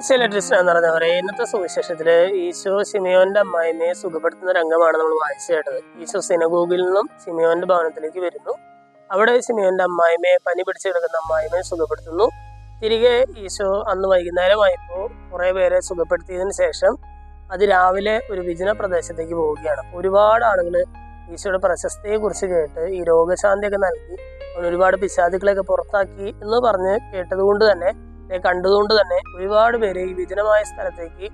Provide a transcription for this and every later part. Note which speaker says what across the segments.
Speaker 1: ചില ഡ്രിസ്റ്റ് എന്ന് പറഞ്ഞവരെ ഇന്നത്തെ സുവിശേഷത്തില് ഈശോ ശിമയോന്റെ അമ്മായിമ്മയെ സുഖപ്പെടുത്തുന്ന രംഗമാണ് നമ്മൾ വായിച്ചു കേട്ടത്. ഈശോ സിനഗോഗിൽ നിന്നും ശിമയോന്റെ ഭവനത്തിലേക്ക് വരുന്നു. അവിടെ ശിമയോന്റെ അമ്മായിമ്മയെ, പനി പിടിച്ചു കിടക്കുന്ന അമ്മായിമ്മയെ സുഖപ്പെടുത്തുന്നു. തിരികെ ഈശോ അന്ന് വൈകുന്നേരമായപ്പോൾ കുറെ പേരെ സുഖപ്പെടുത്തിയതിനു ശേഷം രാവിലെ ഒരു വിജന പ്രദേശത്തേക്ക് പോവുകയാണ്. ഒരുപാട് ആളുകൾ ഈശോയുടെ പ്രശസ്തിയെ കുറിച്ച് കേട്ട് ഈ രോഗശാന്തിയൊക്കെ നൽകി ഒരുപാട് പിശാചുക്കളെയൊക്കെ പുറത്താക്കി എന്ന് പറഞ്ഞ് കേട്ടതുകൊണ്ട് തന്നെ കണ്ടതുകൊണ്ട് തന്നെ ഒരുപാട് പേര് ഈ വിജനമായ സ്ഥലത്തേക്ക്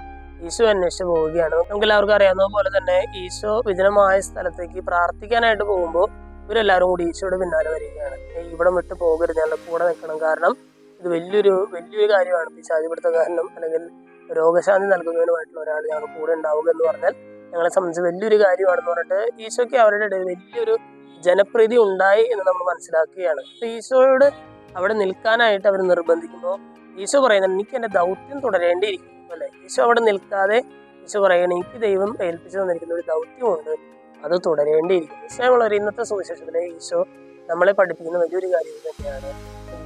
Speaker 1: ഈശോ അന്വേഷിച്ച് പോവുകയാണ്. നമുക്ക് എല്ലാവർക്കും അറിയാവുന്ന പോലെ തന്നെ ഈശോ വിജനമായ സ്ഥലത്തേക്ക് പ്രാർത്ഥിക്കാനായിട്ട് പോകുമ്പോൾ ഇവരെല്ലാവരും കൂടി ഈശോയുടെ പിന്നാലെ വരികയാണ്. ഇവിടെ വിട്ട് പോകരുത്, ഞങ്ങളുടെ കൂടെ നിൽക്കണം, കാരണം ഇത് വലിയൊരു കാര്യമാണ്. പിശാചുപിടുത്തക്കാരനും അല്ലെങ്കിൽ രോഗശാന്തി നൽകുന്നതിനുമായിട്ടുള്ള ഒരാൾ ഞങ്ങളുടെ കൂടെ ഉണ്ടാവുക എന്ന് പറഞ്ഞാൽ ഞങ്ങളെ സംബന്ധിച്ച് വലിയൊരു കാര്യമാണെന്ന് പറഞ്ഞിട്ട് ഈശോയ്ക്ക് അവരുടെ ഇടയിൽ വലിയൊരു ജനപ്രീതി ഉണ്ടായി എന്ന് നമ്മൾ മനസ്സിലാക്കുകയാണ്. ഈശോയോട് അവിടെ നിൽക്കാനായിട്ട് അവർ നിർബന്ധിക്കുമ്പോൾ ഈശോ പറയുന്നത് എനിക്ക് എൻ്റെ ദൗത്യം തുടരേണ്ടിയിരിക്കുന്നു അല്ലെ. ഈശോ അവിടെ നിൽക്കാതെ ഈശോ പറയുന്നത് എനിക്ക് ദൈവം ഏൽപ്പിച്ചു തന്നിരിക്കുന്ന ഒരു ദൗത്യമുണ്ട്, അത് തുടരേണ്ടിയിരിക്കുന്നു. സ്നേഹമുള്ളവർ, ഇന്നത്തെ സുവിശേഷത്തിലെ ഈശോ നമ്മളെ പഠിപ്പിക്കുന്ന വലിയൊരു കാര്യം തന്നെയാണ്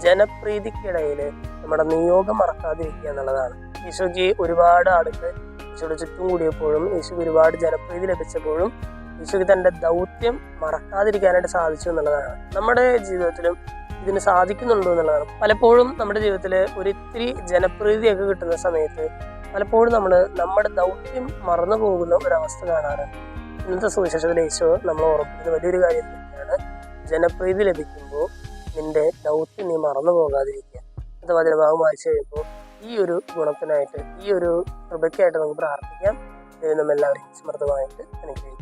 Speaker 1: ജനപ്രീതിക്കിടയിൽ നമ്മുടെ നിയോഗം മറക്കാതിരിക്കുക എന്നുള്ളതാണ്. ഈശോയ്ക്ക് ഒരുപാട് ആളുകൾ ഈശോയുടെ ചുറ്റും കൂടിയപ്പോഴും ഈശോയ്ക്ക് ഒരുപാട് ജനപ്രീതി ലഭിച്ചപ്പോഴും ഈശോയ്ക്ക് തൻ്റെ ദൗത്യം മറക്കാതിരിക്കാനായിട്ട് സാധിച്ചു എന്നുള്ളതാണ്. നമ്മുടെ ജീവിതത്തിലും ഇതിന് സാധിക്കുന്നുണ്ടോ എന്നുള്ളതാണ്. പലപ്പോഴും നമ്മുടെ ജീവിതത്തിൽ ഒരിത്തിരി ജനപ്രീതിയൊക്കെ കിട്ടുന്ന സമയത്ത് പലപ്പോഴും നമ്മൾ നമ്മുടെ ദൗത്യം മറന്നു പോകുന്ന ഒരവസ്ഥ കാണാറുണ്ട്. ഇന്നത്തെ സുവിശേഷത്തിൽ ഈശോ നമ്മൾ ഓർമ്മിക്കുന്ന വലിയൊരു കാര്യം തന്നെയാണ് ജനപ്രീതി ലഭിക്കുമ്പോൾ നിന്റെ ദൗത്യം നീ മറന്നു പോകാതിരിക്കുക. ഇന്നത്തെ വചനഭാഗം വായിച്ചു കഴിയുമ്പോൾ ഈ ഒരു ഗുണത്തിനായിട്ട്, ഈ ഒരു കൃപയ്ക്കായിട്ട് നമുക്ക് പ്രാർത്ഥിക്കാം. ദൈവം നമ്മെല്ലാവരെയും സമൃദ്ധമായിട്ട് അനുഗ്രഹിക്കും.